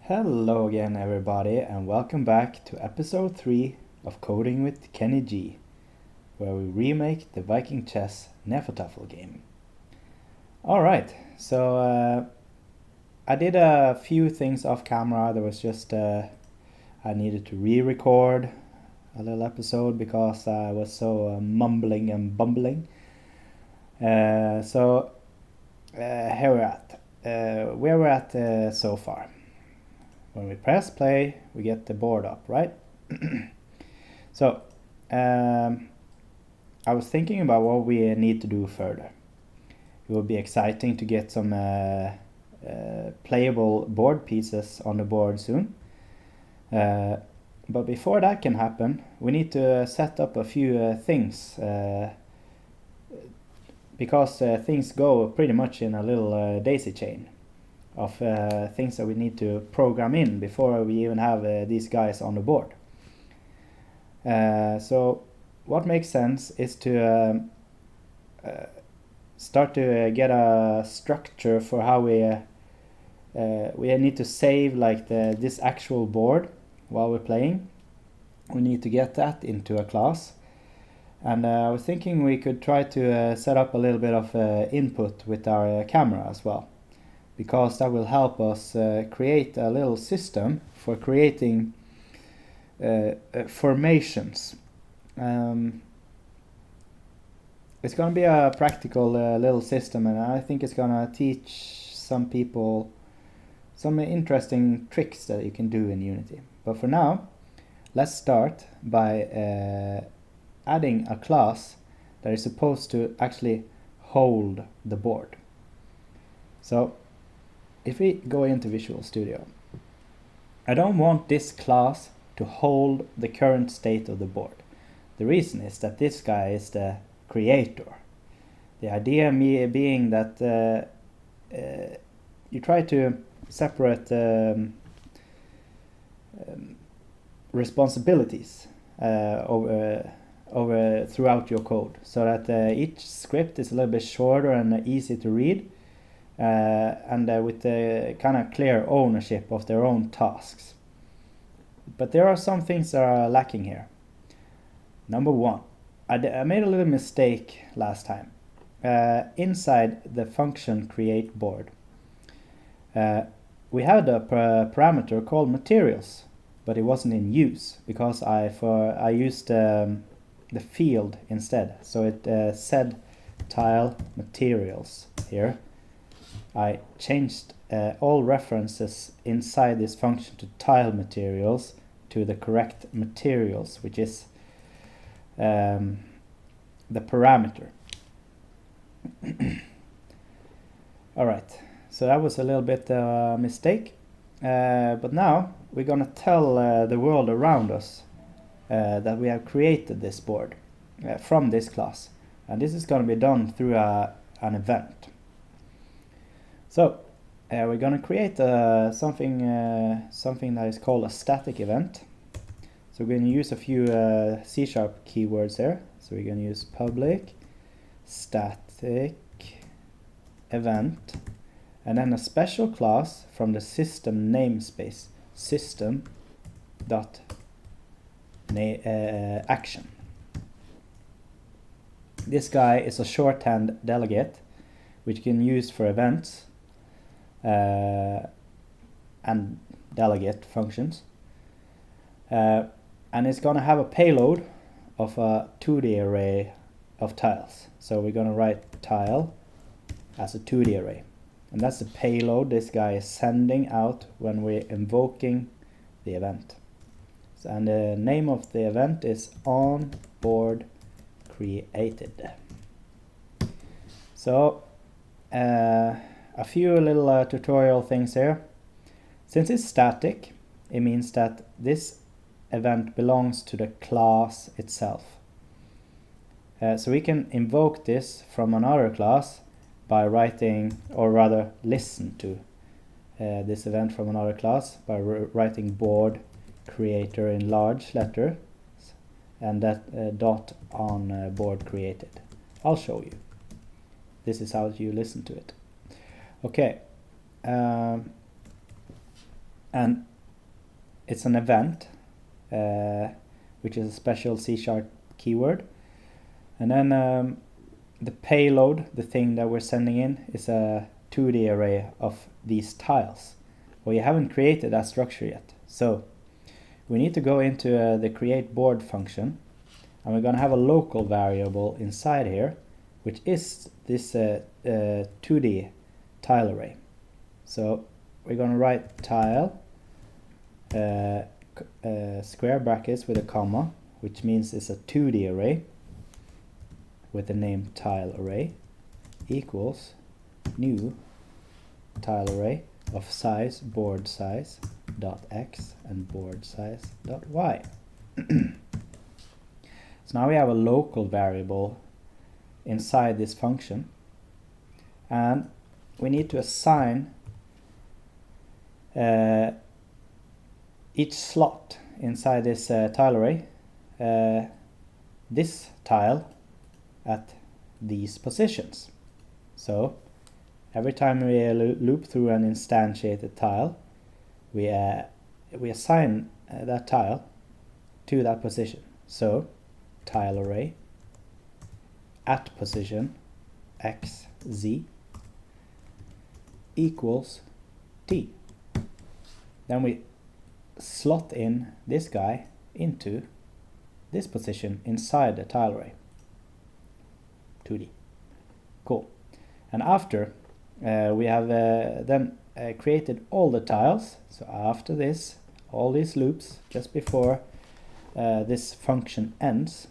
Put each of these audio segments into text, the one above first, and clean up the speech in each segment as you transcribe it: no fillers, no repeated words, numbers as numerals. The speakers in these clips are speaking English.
Hello again everybody and welcome back to episode 3 of Coding with Kenny G, where we remake the Viking Chess Hnefatafl game. Alright, so I did a few things off camera. There was just I needed to re-record a little episode because I was so mumbling and bumbling. Here we're at. Where we're at so far. When we press play, we get the board up, right? So, I was thinking about what we need to do further. It would be exciting to get some playable board pieces on the board soon. But before that can happen, we need to set up a few things. Because things go pretty much in a little daisy chain of things that we need to program in before we even have these guys on the board. So what makes sense is to start to get a structure for how we need to save like this actual board while we're playing. We need to get that into a class. And I was thinking we could try to set up a little bit of input with our camera as well, because that will help us create a little system for creating formations. It's going to be a practical little system, and I think it's going to teach some people some interesting tricks that you can do in Unity. But for now, let's start by adding a class that is supposed to actually hold the board. So if we go into Visual Studio, I don't want this class to hold the current state of the board. The reason is that this guy is the creator. The idea being that you try to separate responsibilities over throughout your code, so that each script is a little bit shorter and easy to read, and with the kind of clear ownership of their own tasks. But there are some things that are lacking here. Number one, I made a little mistake last time. Inside the function create board, we had a parameter called materials, but it wasn't in use because I used the field instead. So it said tile materials here. I changed all references inside this function to tile materials to the correct materials, which is the parameter. Alright, so that was a little bit a mistake, but now we're gonna tell the world around us that we have created this board from this class, and this is going to be done through an event. So we're going to create something that is called a static event. So we're going to use a few C# keywords there. So we're going to use public static event, and then a special class from the system namespace system dot action. This guy is a shorthand delegate which you can use for events and delegate functions, and it's going to have a payload of a 2D array of tiles. So we're going to write tile as a 2D array, and that's the payload this guy is sending out when we're invoking the event. And the name of the event is on board created. So a few little tutorial things here. Since it's static, it means that this event belongs to the class itself. So we can invoke this from another class by writing, or rather listen to this event from another class by writing board creator in large letters, and that dot on board created. I'll show you. This is how you listen to it. Okay, and it's an event, which is a special C# keyword. And then the payload, the thing that we're sending in, is a 2D array of these tiles. We haven't created that structure yet, so we need to go into the create board function, and we're going to have a local variable inside here, which is this 2D tile array. So we're going to write tile, square brackets with a comma, which means it's a 2D array with the name tile array, equals new tile array of size board size dot x and board size dot y. So now we have a local variable inside this function, and we need to assign each slot inside this tile array this tile at these positions. So every time we loop through an instantiated tile, we assign that tile to that position. So tile array at position x, z equals t. Then we slot in this guy into this position inside the tile array. 2D. Cool. And after we have then created all the tiles, so after this, all these loops, just before this function ends,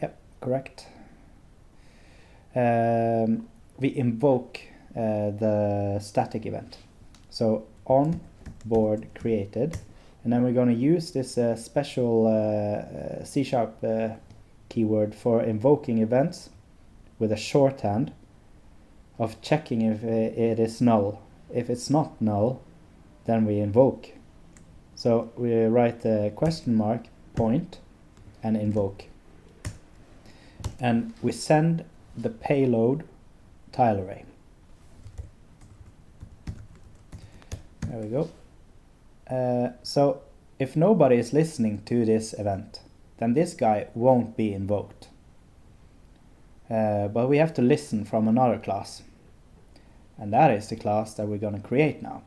yep, correct, we invoke the static event. So on board created, and then we're going to use this special C# keyword for invoking events with a shorthand of checking if it is null. If it's not null, then we invoke. So we write the question mark, point, and invoke. And we send the payload tile array. There we go. So if nobody is listening to this event, then this guy won't be invoked. But we have to listen from another class. And that is the class that we're going to create now.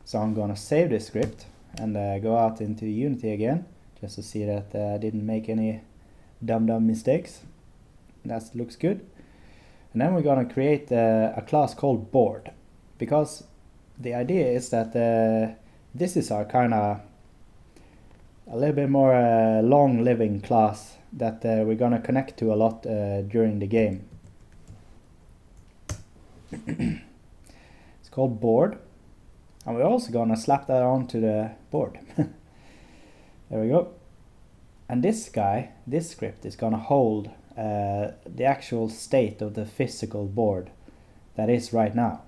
So I'm going to save this script and go out into Unity again, just to see that I didn't make any dumb mistakes. That looks good. And then we're going to create a class called board, because the idea is that this is our kind of a little bit more long-living class that we're going to connect to a lot during the game. It's called board, and we're also going to slap that onto the board. There we go. And this guy, this script, is going to hold the actual state of the physical board that is right now.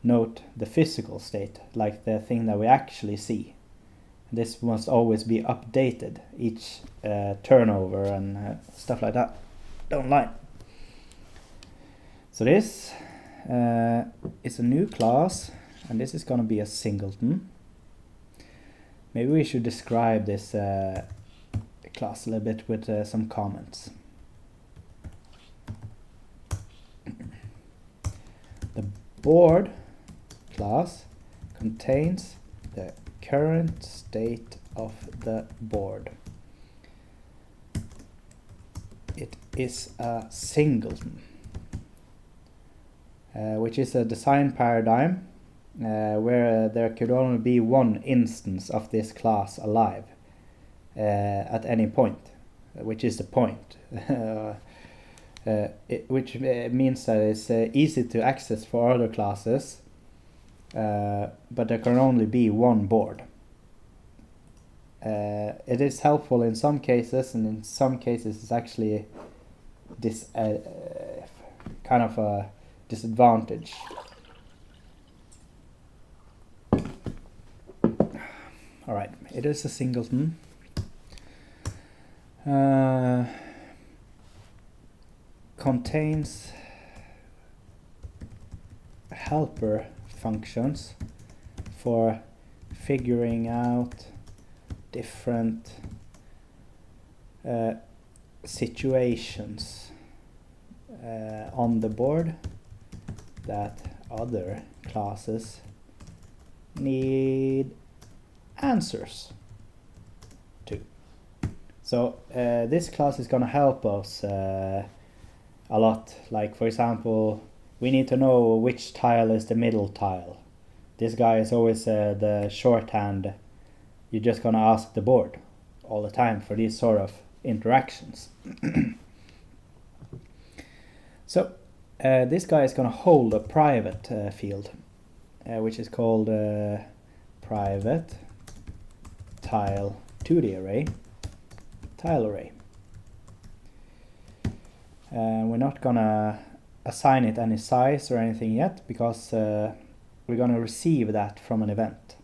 Note the physical state, like the thing that we actually see. This must always be updated each turnover and stuff like that. Don't lie. So this is a new class, and this is going to be a singleton. Maybe we should describe this class a little bit with some comments. The board class contains the current state of the board. It is a singleton, which is a design paradigm where there could only be one instance of this class alive at any point, which is the point. Which means that it's easy to access for other classes, but there can only be one board. It is helpful in some cases, and in some cases it's actually this kind of a disadvantage. Alright, it is a singleton. Contains a helper functions for figuring out different situations on the board that other classes need answers to. So this class is going to help us a lot. Like, for example, we need to know which tile is the middle tile. This guy is always the shorthand. You're just going to ask the board all the time for these sort of interactions. So this guy is going to hold a private field, which is called private tile 2D array, tile array. We're not going to assign it any size or anything yet, because we're going to receive that from an event.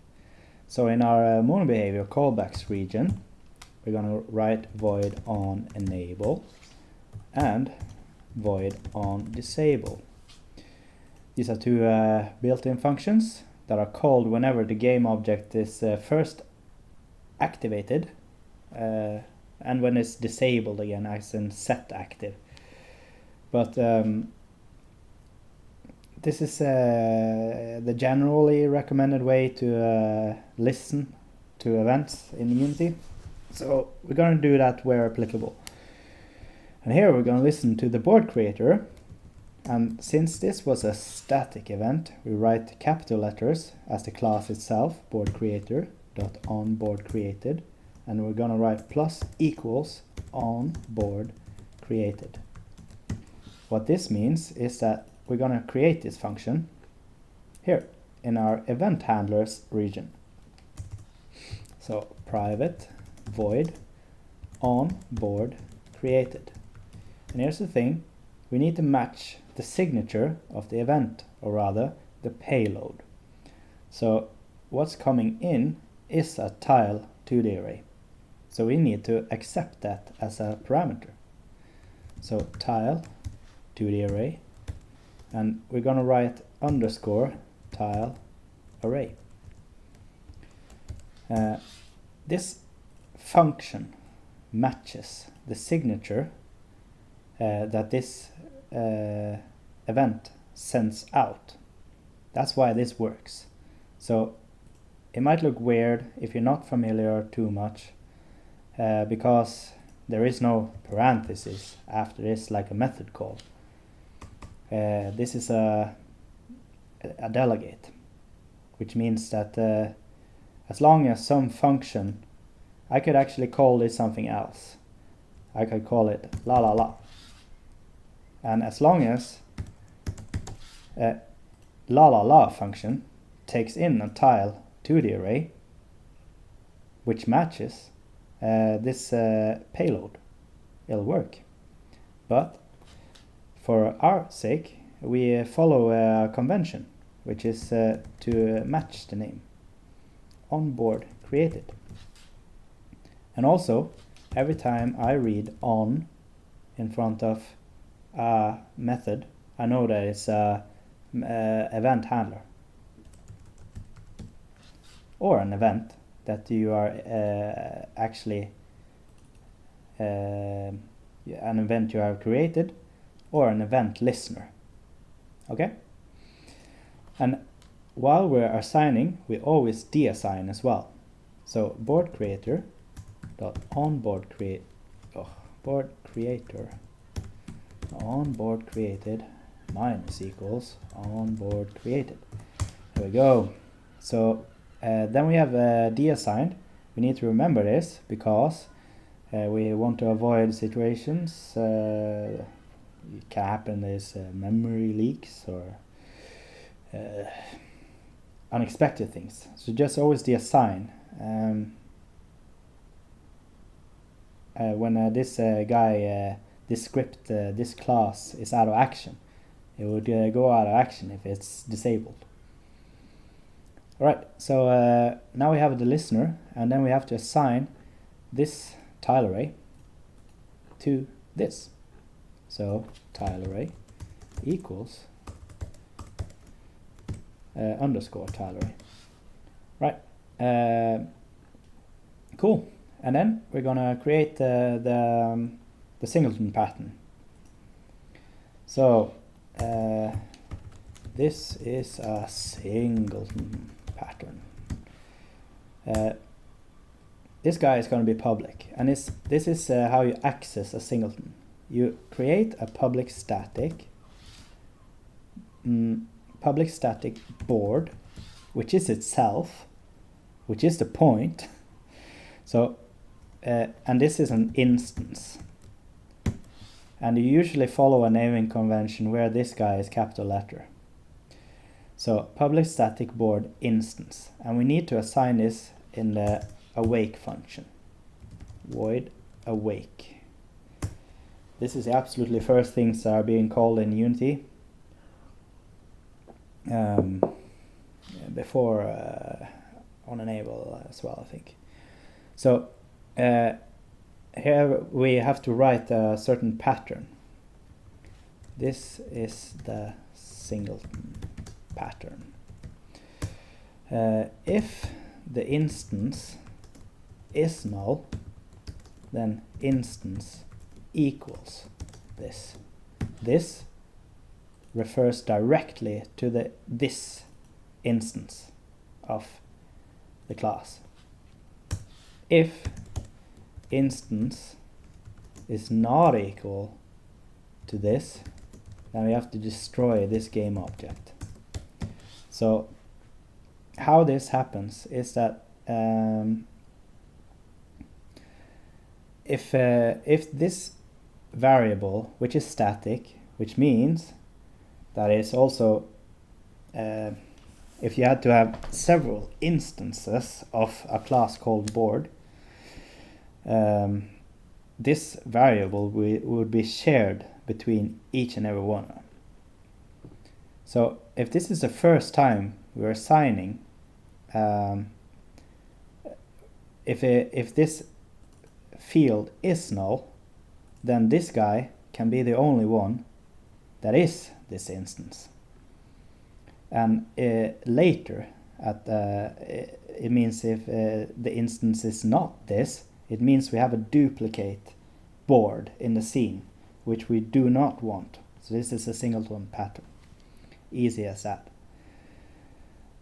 So in our mono behavior callbacks region, we're going to write void on enable and void on disable. These are two built-in functions that are called whenever the game object is first activated and when it's disabled again, as in set active. But this is the generally recommended way to listen to events in Unity. So we're going to do that where applicable. And here we're going to listen to the board creator. And since this was a static event, we write capital letters as the class itself, board creator dot on board created. And we're going to write plus equals on board created. What this means is that we're going to create this function here in our event handlers region. So private void on board created. And here's the thing, we need to match the signature of the event, or rather the payload. So what's coming in is a tile 2D array. So we need to accept that as a parameter. So tile 2D array, and we're going to write underscore tile array. This function matches the signature that this event sends out. That's why this works. So it might look weird if you're not familiar too much, because there is no parenthesis after this like a method call. This is a delegate, which means that as long as some function, I could actually call this something else. I could call it la la la. And as long as la la la function takes in a tile 2D array, which matches this payload, it'll work. But for our sake, we follow a convention, which is to match the name on board created. And also, every time I read on in front of a method, I know that it's a event handler or an event that you are actually an event you have created, or an event listener. Okay? And while we're assigning, we always deassign as well. So board creator dot on board create board creator on board created minus equals on board created. There we go. So then we have deassigned. We need to remember this because we want to avoid situations. It can happen as memory leaks or unexpected things. So just always deassign. When this guy, this script, this class is out of action, it would go out of action if it's disabled. Alright, so now we have the listener, and then we have to assign this tile array to this. So tile array equals underscore tile array. Right. Cool. And then we're gonna create the singleton pattern. So this is a singleton pattern. This guy is going to be public, and this is how you access a singleton. You create a public static board, which is itself, which is the point. So, and this is an instance. And you usually follow a naming convention where this guy is capital letter. So public static board instance, and we need to assign this in the awake function. Void awake. This is the absolutely first things that are being called in Unity. Before on enable as well, I think. So here we have to write a certain pattern. This is the singleton pattern. If the instance is null, then instance equals this. This refers directly to this instance of the class. If instance is not equal to this, then we have to destroy this game object. So how this happens is that if this variable, which is static, which means that is also if you had to have several instances of a class called board, this variable would be shared between each and every one. So if this is the first time we're assigning, if this field is null, then this guy can be the only one that is this instance. And later, it means if the instance is not this, it means we have a duplicate board in the scene, which we do not want. So this is a singleton pattern. Easy as that.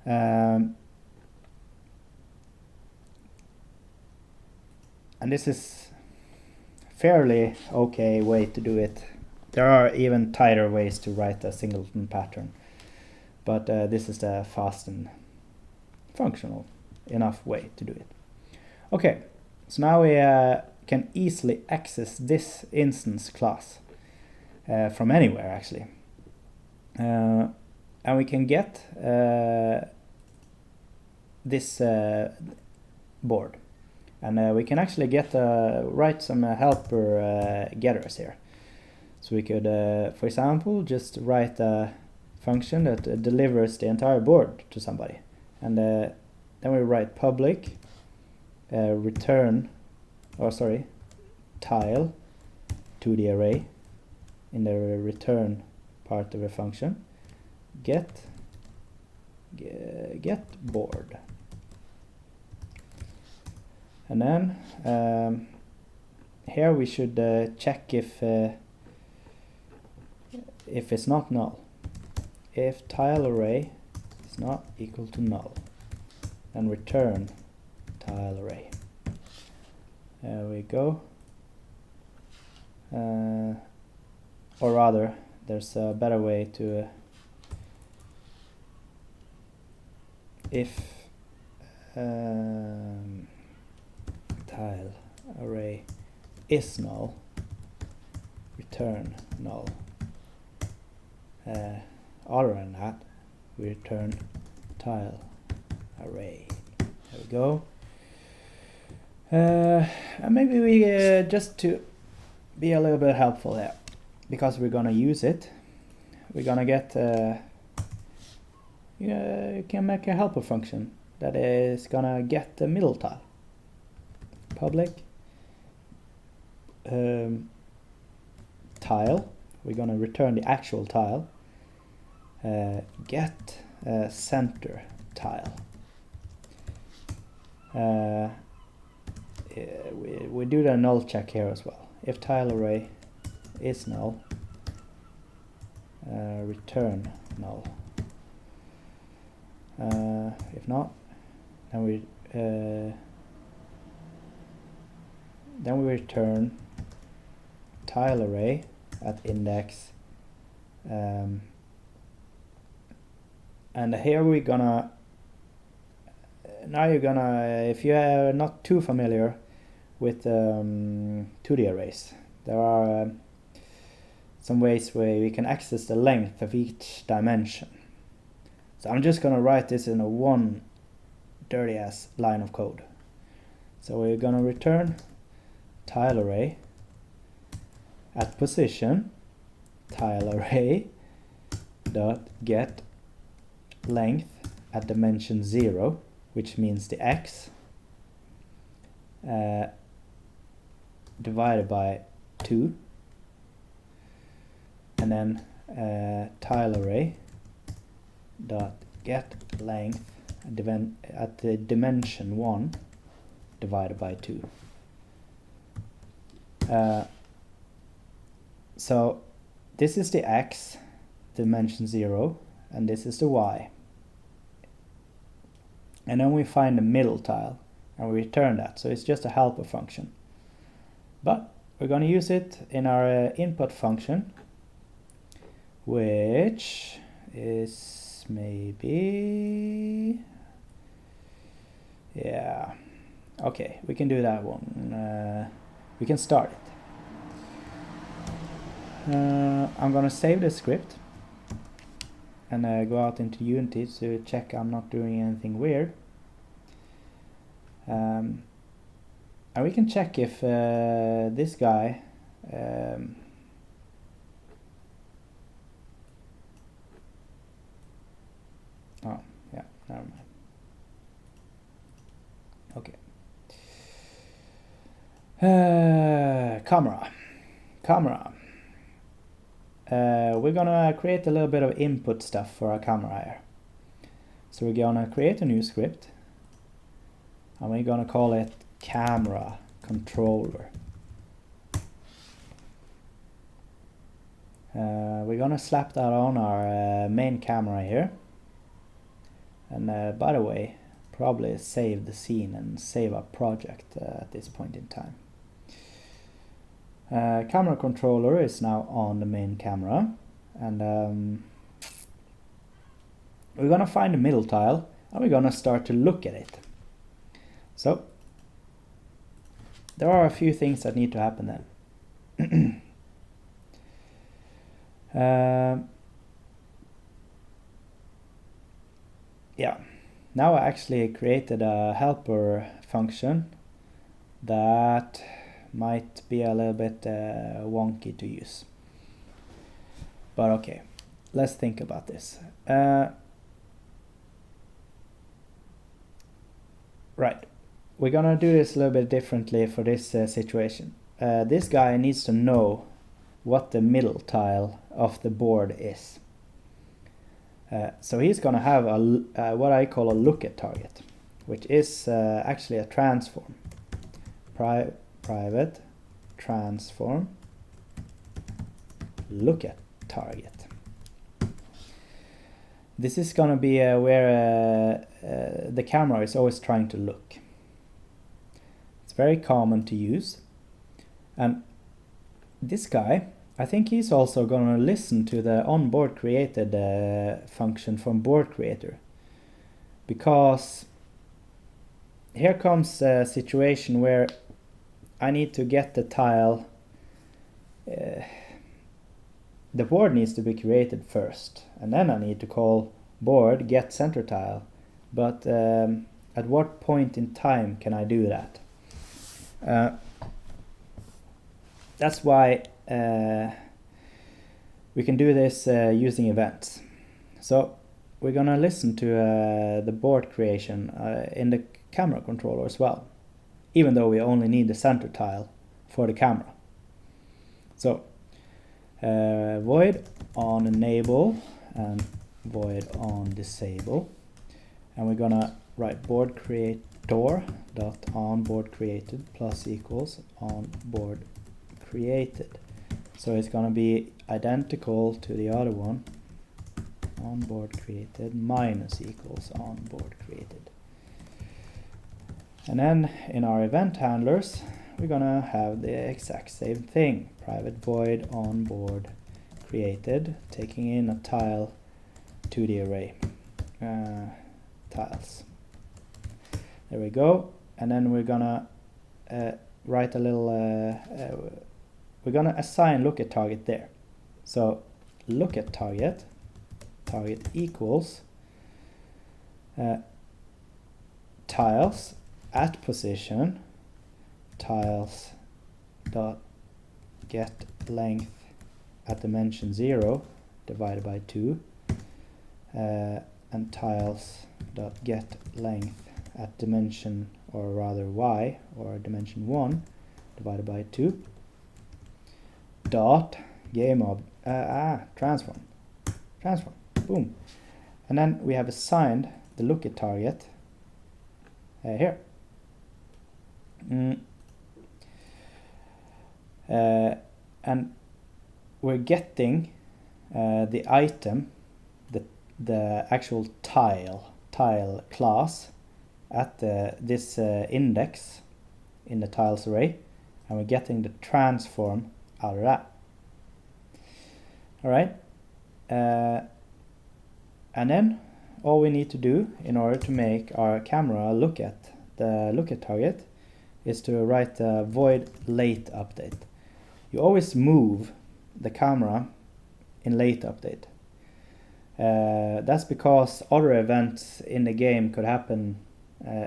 And this is fairly okay way to do it. There are even tighter ways to write a singleton pattern, but this is the fast and functional enough way to do it. Okay, so now we can easily access this instance class from anywhere, actually. And we can get this board. And we can actually get write some helper getters here. So we could, for example, just write a function that delivers the entire board to somebody. And then we write public tile to the array in the return part of the function. Get board. And then here we should check if it's not null. If tile array is not equal to null, then return tile array. There we go. Or rather, there's a better way to if tile array is null, return null. Other than that, we return tile array. There we go. And maybe we just to be a little bit helpful here, because we're gonna use it, we're gonna get you can make a helper function that is gonna get the middle tile. Public tile, we're gonna return the actual tile. Get center tile. We do the null check here as well. If tile array is null, return null. If not, then we return tile array at index, and here we're gonna, now you're gonna, if you are not too familiar with 2D arrays, there are some ways where we can access the length of each dimension. So I'm just gonna write this in a one dirty ass line of code. So we're gonna return tile array at position tile array dot get length at dimension 0, which means the x, divided by 2, and then tile array dot get length at the dimension 1 divided by 2. So this is the x, dimension 0, and this is the y. And then we find the middle tile and we return that. So it's just a helper function. But we're going to use it in our input function, which is maybe, yeah, okay, we can do that one. We can start it. I'm gonna save the script and go out into Unity to check I'm not doing anything weird. And we can check if this guy oh yeah, never mind. Okay. Camera. We're gonna create a little bit of input stuff for our camera here. So we're gonna create a new script and we're gonna call it camera controller. We're gonna slap that on our main camera here, and by the way, probably save the scene and save our project at this point in time. Camera controller is now on the main camera, and we're gonna find the middle tile and we're gonna start to look at it. So there are a few things that need to happen then. Yeah, now I actually created a helper function that might be a little bit wonky to use. But okay, let's think about this. Right, we're gonna do this a little bit differently for this situation. This guy needs to know what the middle tile of the board is. So he's gonna have a what I call a lookat target, which is actually a transform. Private transform lookat target. This is gonna be where the camera is always trying to look. It's very common to use, and this guy, I think he's also gonna listen to the onboard created function from board creator, because here comes a situation where I need to get the tile, the board needs to be created first, and then I need to call board get center tile. But at what point in time can I do that? That's why we can do this using events. So we're gonna listen to the board creation in the camera controller as well, even though we only need the center tile for the camera. So void on enable and void on disable, and we're gonna write board creator dot on board created plus equals on board created. So it's gonna be identical to the other one, on board created minus equals on board created. And then in our event handlers, we're gonna have the exact same thing. Private void on board created, taking in a tile to the array tiles. There we go. And then we're gonna write a little. We're gonna assign look at target there. So look at target equals tiles at position tiles dot get length at dimension 0 divided by 2 and tiles dot get length at dimension, or rather y, or dimension 1 divided by 2 dot transform, boom. And then we have assigned the look at target here. And we're getting the item, the actual tile class at this index in the tiles array, and we're getting the transform out of that. All right, and then all we need to do in order to make our camera look at target is to write a void late update. You always move the camera in late update. That's because other events in the game could happen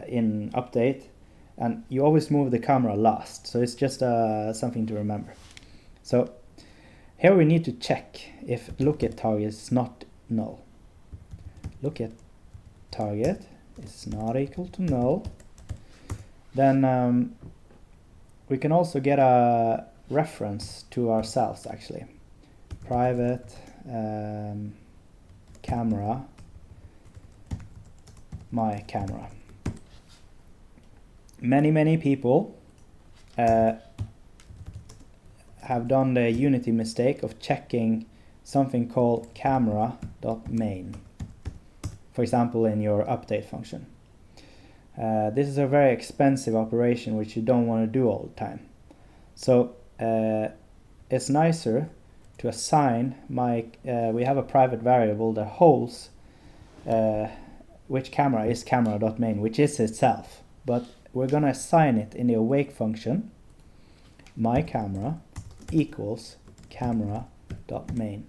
in update, and you always move the camera last, so it's just something to remember. So here we need to check if look at target is not null. Look at target is not equal to null. Then we can also get a reference to ourselves actually. Private camera, my camera. Many people have done the Unity mistake of checking something called camera.main, for example in your update function. This is a very expensive operation which you don't want to do all the time. So it's nicer to assign we have a private variable that holds which camera is camera.main, which is itself, but we're going to assign it in the awake function, my camera equals camera.main.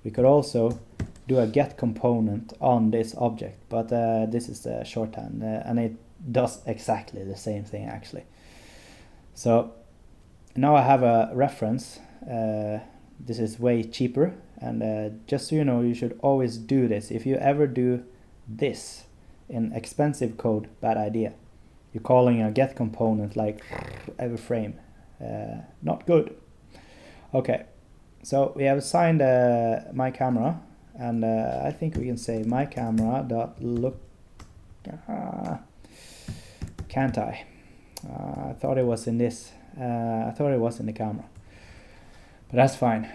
We could also do a get component on this object, but this is the shorthand, and it does exactly the same thing actually. So now I have a reference. This is way cheaper, and just so you know, you should always do this. If you ever do this in expensive code, bad idea. You're calling a get component like every frame. Not good. Okay, so we have assigned my camera, and I think we can say my camera dot look. Can't I? I thought it was in this. I thought it was in the camera, but that's fine.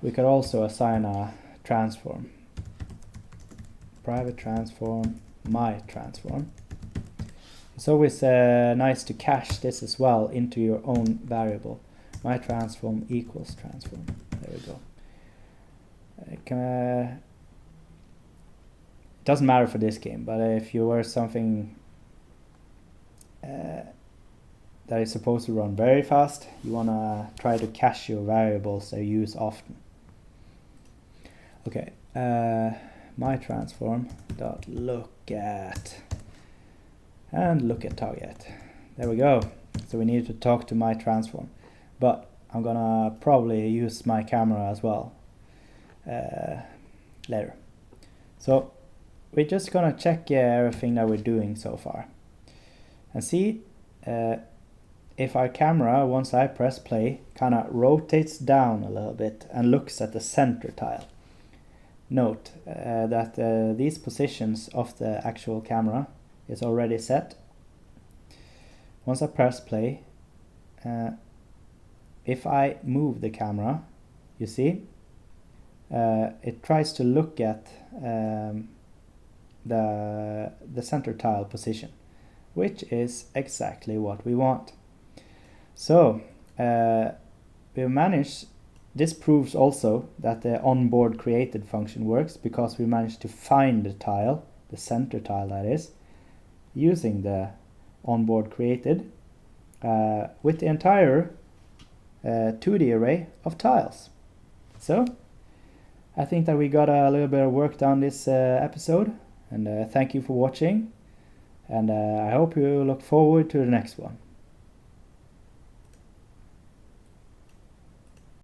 We could also assign a transform. Private transform, my transform. It's always nice to cache this as well into your own variable. My transform equals transform. There we go. It doesn't matter for this game, but if you were something that is supposed to run very fast, you want to try to cache your variables that you use often. Okay, my transform dot look at, and look at target. There we go. So we need to talk to my transform, but I'm gonna probably use my camera as well later. So we're just gonna check everything that we're doing so far and see if our camera, once I press play, kind of rotates down a little bit and looks at the center tile. note that these positions of the actual camera is already set. Once I press play, if I move the camera, you see, it tries to look at the center tile position, which is exactly what we want. So we managed. This proves also that the onboard created function works, because we managed to find the tile, the center tile that is, using the onboard created with the entire 2D array of tiles. So I think that we got a little bit of work done this episode, and thank you for watching, and I hope you look forward to the next one.